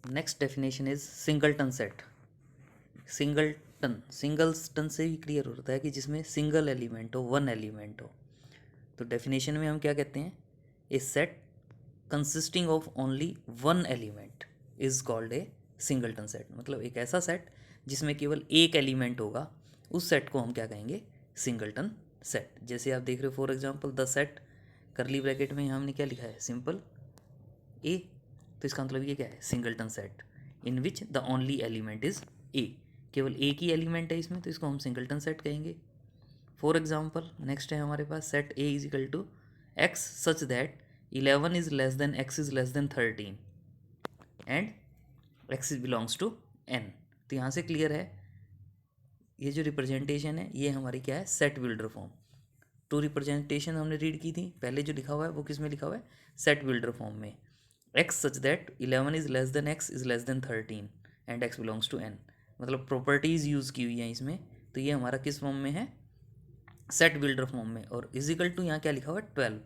Next definition is singleton set. Singleton से ही clear होता है कि जिसमें सिंगल एलिमेंट हो, वन एलिमेंट हो। तो डेफिनेशन में हम क्या कहते हैं, a set consisting of only one element is called a singleton set. मतलब एक ऐसा सेट जिसमें केवल एक एलिमेंट होगा, उस सेट को हम क्या कहेंगे, सिंगलटन सेट। जैसे आप देख रहे हो, फॉर एग्जांपल द सेट करली ब्रैकेट में हमने क्या लिखा है, सिंपल ए। तो इसका मतलब ये क्या है, singleton set in which the only element is A. केवल एक ही एलिमेंट है इसमें, तो इसको हम सिंगलटन सेट कहेंगे। फॉर एग्जाम्पल नेक्स्ट है हमारे पास set A is equal to X such that 11 is less than x is less than 13 and X is belongs to N. तो यहाँ से क्लियर है, ये जो रिप्रेजेंटेशन है ये हमारी क्या है, set builder form. Two representation हमने रीड की थी, पहले जो लिखा हुआ है वो किस में लिखा हुआ है, सेट बिल्डर फॉर्म में। X such that 11 is less than x is less than 13 and x belongs to n. मतलब प्रॉपर्टीज़ यूज़ की हुई हैं इसमें। तो ये हमारा किस फॉर्म में है, सेट बिल्डर फॉर्म में। और इजिकल टू यहाँ क्या लिखा हुआ है, 12।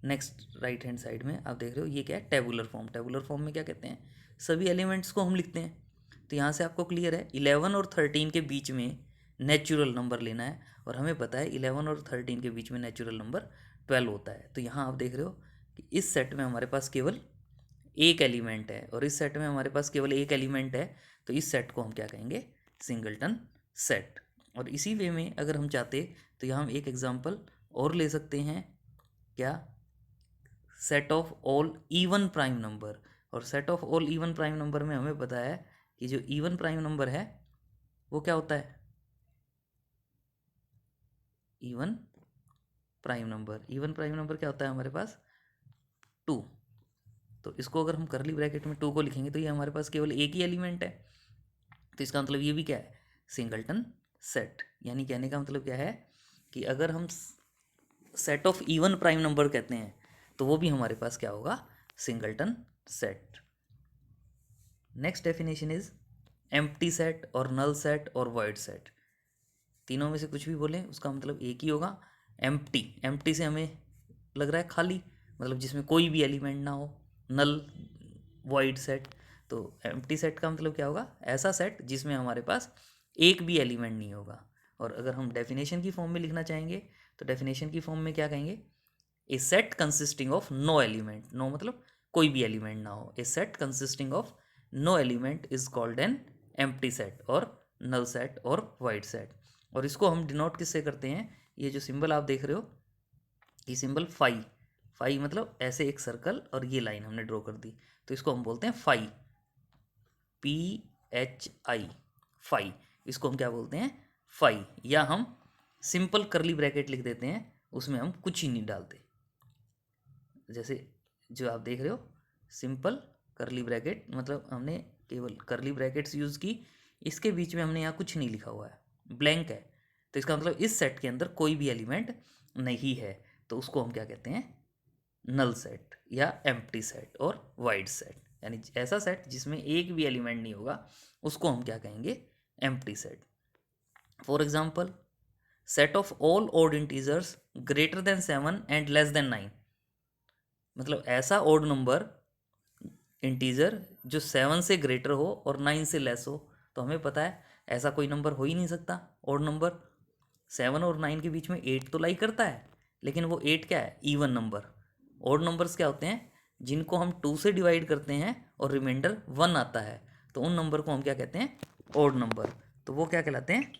नेक्स्ट राइट हैंड साइड में आप देख रहे हो ये क्या है, टेबुलर फॉर्म। टेबुलर फॉर्म में क्या कहते हैं, सभी एलिमेंट्स को हम लिखते हैं। तो यहाँ से आपको क्लियर है, 11 और 13 के बीच में नेचुरल नंबर लेना है, और हमें पता है 11 और 13 के बीच में नेचुरल नंबर 12 होता है। तो यहाँ आप देख रहे हो कि इस सेट में हमारे पास केवल एक एलिमेंट है, और इस सेट में हमारे पास केवल एक एलिमेंट है। तो इस सेट को हम क्या कहेंगे, सिंगलटन सेट। और इसी वे में अगर हम चाहते तो यहाँ हम एक एग्जांपल और ले सकते हैं, क्या, set of all even prime number. और set of all even prime number में हमें पता है कि जो इवन प्राइम नंबर है वो क्या होता है, even prime number. Even prime number क्या होता है हमारे पास, 2। तो इसको अगर हम करली ब्रैकेट में 2 को लिखेंगे तो ये हमारे पास केवल एक ही एलिमेंट है। तो इसका मतलब ये भी क्या है, सिंगलटन सेट। यानी कहने का मतलब क्या है कि अगर हम set of even prime number कहते हैं तो वो भी हमारे पास क्या होगा, singleton set. Next definition is empty set और नल सेट और वॉइड सेट। तीनों में से कुछ भी बोलें उसका मतलब एक ही होगा, एम्प्टी। एम्प्टी से हमें लग रहा है खाली, मतलब जिसमें कोई भी एलिमेंट ना हो। नल, वॉइड सेट। तो एम्प्टी सेट का मतलब क्या होगा, ऐसा सेट जिसमें हमारे पास एक भी एलिमेंट नहीं होगा। और अगर हम डेफिनेशन की फॉर्म में लिखना चाहेंगे तो डेफिनेशन की फॉर्म में क्या कहेंगे, a set consisting of no element. No मतलब कोई भी एलिमेंट ना हो। A set consisting of no element is called an empty set और नल सेट और वाइड सेट। और इसको हम डिनोट किससे करते हैं, ये जो सिंबल आप देख रहे हो, ये सिंबल फाई। फाई मतलब ऐसे एक सर्कल और ये लाइन हमने ड्रॉ कर दी, तो इसको हम बोलते हैं फाई, PHI, फाई। इसको हम क्या बोलते हैं, फाई। या हम सिंपल करली ब्रैकेट लिख देते हैं, उसमें हम कुछ ही नहीं डालते। जैसे जो आप देख रहे हो, सिंपल करली ब्रैकेट, मतलब हमने केवल करली ब्रैकेट्स यूज़ की, इसके बीच में हमने यहाँ कुछ नहीं लिखा हुआ है, ब्लैंक है। तो इसका मतलब इस सेट के अंदर कोई भी एलिमेंट नहीं है। तो उसको हम क्या कहते हैं, नल सेट या एम्प्टी सेट और वाइड सेट। यानी ऐसा सेट जिसमें एक भी एलिमेंट नहीं होगा उसको हम क्या कहेंगे, empty set. For example set of all odd integers greater than 7 and less than 9। मतलब ऐसा ऑड नंबर, इंटीजर जो 7 से ग्रेटर हो और 9 से लेस हो। तो हमें पता है ऐसा कोई नंबर हो ही नहीं सकता ऑड नंबर। 7 और 9 के बीच में 8 तो लाई करता है, लेकिन वो 8 क्या है, इवन नंबर। ऑड नंबर्स क्या होते हैं, जिनको हम 2 से डिवाइड करते हैं और रिमाइंडर 1 आता है, तो उन नंबर को हम क्या कहते हैं, ऑड नंबर। तो वो क्या कहलाते हैं,